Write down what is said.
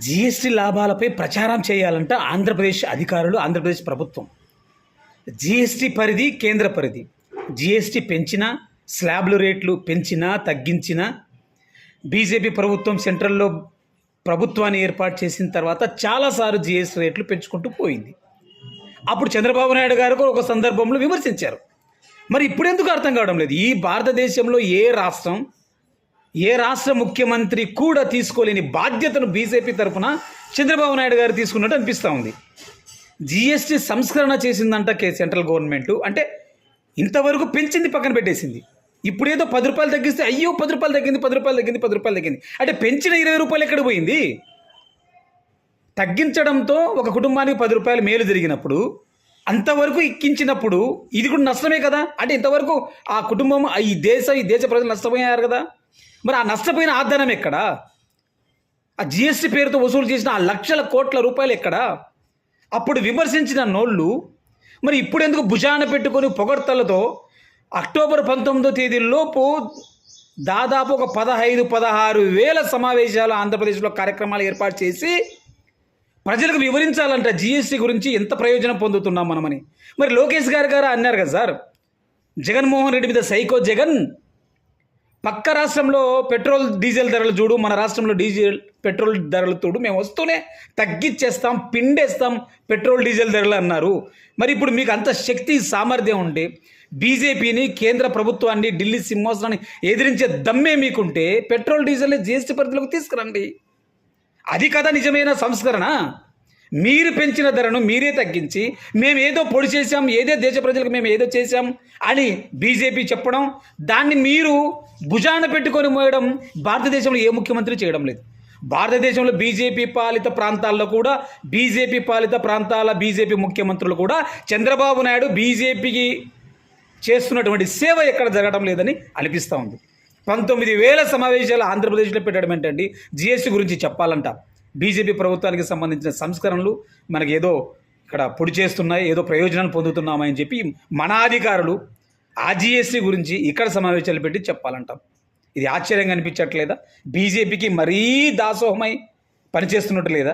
GST లాభాలపై ప్రచారం చేయాలంట ఆంధ్రప్రదేశ్ అధికారులు, ఆంధ్రప్రదేశ్ ప్రభుత్వం. జీఎస్టీ పరిధి కేంద్ర పరిధి. జీఎస్టీ పెంచినా, స్లాబ్లు రేట్లు పెంచినా, తగ్గించినా, బీజేపీ ప్రభుత్వం సెంట్రల్లో ప్రభుత్వాన్ని ఏర్పాటు చేసిన తర్వాత చాలాసార్లు జీఎస్టీ రేట్లు పెంచుకుంటూ పోయింది. అప్పుడు చంద్రబాబు నాయుడు గారు కూడా ఒక సందర్భంలో విమర్శించారు. మరి ఇప్పుడెందుకు అర్థం కావడం లేదు? ఈ భారతదేశంలో ఏ రాష్ట్ర ముఖ్యమంత్రి కూడా తీసుకోలేని బాధ్యతను బీజేపీ తరఫున చంద్రబాబు నాయుడు గారు తీసుకున్నట్టు అనిపిస్తూ ఉంది. జీఎస్టీ సంస్కరణ చేసిందంట సెంట్రల్ గవర్నమెంట్. అంటే ఇంతవరకు పెంచింది పక్కన పెట్టేసింది. ఇప్పుడు ఏదో 10 రూపాయలు తగ్గిస్తే అయ్యో 10 రూపాయలు తగ్గింది, 10 రూపాయలు తగ్గింది, 10 రూపాయలు తగ్గింది. అంటే పెంచిన 20 రూపాయలు ఎక్కడ పోయింది? తగ్గించడంతో ఒక కుటుంబానికి 10 రూపాయలు మేలు జరిగినప్పుడు, అంతవరకు ఎక్కించినప్పుడు ఇది కూడా నష్టమే కదా. అంటే ఇంతవరకు ఆ కుటుంబం, ఈ దేశ ప్రజలు నష్టపోయారు కదా. మరి ఆ నష్టపోయిన ఆదాయం ఎక్కడా? ఆ జీఎస్టీ పేరుతో వసూలు చేసిన ఆ లక్షల కోట్ల రూపాయలు ఎక్కడా? అప్పుడు విమర్శించిన నోళ్ళు మరి ఇప్పుడు ఎందుకు భుజాన పెట్టుకొని పొగడ్తలతో అక్టోబర్ 19వ తేదీలోపు దాదాపు ఒక 15-16 వేల సమావేశాలు ఆంధ్రప్రదేశ్లో కార్యక్రమాలు ఏర్పాటు చేసి ప్రజలకు వివరించాలంట జీఎస్టీ గురించి ఎంత ప్రయోజనం పొందుతున్నాం మనమని. మరి లోకేష్ గారు అన్నారు కదా సార్, జగన్మోహన్ రెడ్డి మీద సైకో జగన్, పక్క రాష్ట్రంలో పెట్రోల్ డీజిల్ ధరలు చూడు, మన రాష్ట్రంలో పెట్రోల్ ధరలు చూడు, మేము వస్తూనే తగ్గిచ్చేస్తాం, పిండేస్తాం పెట్రోల్ డీజిల్ ధరలు అన్నారు. మరి ఇప్పుడు మీకు అంత శక్తి సామర్థ్యం ఉంటే, బీజేపీని, కేంద్ర ప్రభుత్వాన్ని, ఢిల్లీ సింహాసనాన్ని ఎదిరించే దమ్మే మీకుంటే పెట్రోల్ డీజిల్ని జీఎస్టీ పరిధిలోకి తీసుకురండి. అది కదా నిజమైన సంస్కరణ. మీరు పెంచిన ధరను మీరే తగ్గించి మేమేదో పొడి చేశాం, దేశ ప్రజలకు మేము ఏదో చేశాం అని బీజేపీ చెప్పడం, దాన్ని మీరు భుజాన పెట్టుకొని మోయడం భారతదేశంలో ఏ ముఖ్యమంత్రి చేయడం లేదు. భారతదేశంలో బీజేపీ పాలిత ప్రాంతాల్లో కూడా బీజేపీ ముఖ్యమంత్రులు కూడా చంద్రబాబు నాయుడు బీజేపీకి చేస్తున్నటువంటి సేవ ఎక్కడ జరగడం లేదని అనిపిస్తూ ఉంది. 19,000 సమావేశాలు ఆంధ్రప్రదేశ్లో పెట్టడం ఏంటండి? జీఎస్టీ గురించి చెప్పాలంట. బీజేపీ ప్రభుత్వానికి సంబంధించిన సంస్కరణలు మనకి ఏదో ఇక్కడ పొడి చేస్తున్నాయి, ఏదో ప్రయోజనాలు పొందుతున్నామని చెప్పి మన అధికారులు ఆ జీఎస్టీ గురించి ఇక్కడ సమావేశాలు పెట్టి చెప్పాలంట. ఇది ఆశ్చర్యంగా అనిపించట్లేదా? బీజేపీకి మరీ దాసోహమై పనిచేస్తున్నట్టు లేదా?